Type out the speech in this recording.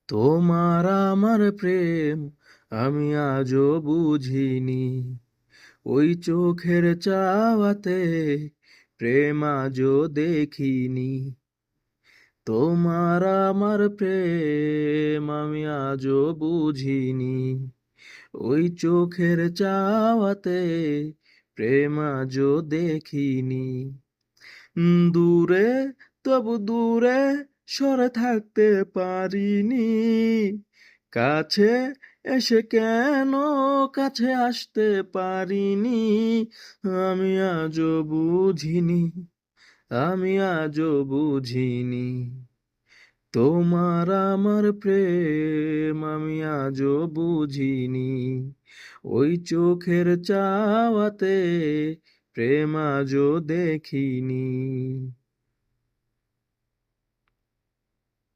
তোমার আমার প্রেম আমি আজও বুঝিনি, ওই চোখের চাওয়াতে প্রেম আজও দেখিনি। তোমার আমার প্রেম আমি আজও বুঝিনি, ওই চোখের চাওয়াতে প্রেম আজও দেখিনি। দূরে, তবু দূরে সরে থাকতে পারিনি, কাছে এসে কেন কাছে আসতে পারিনি। আমি আজও বুঝিনি, আমি আজও বুঝিনি, তোমার আমার প্রেম আমি আজও বুঝিনি, ওই চোখের চাওয়াতে প্রেম আজও দেখিনি।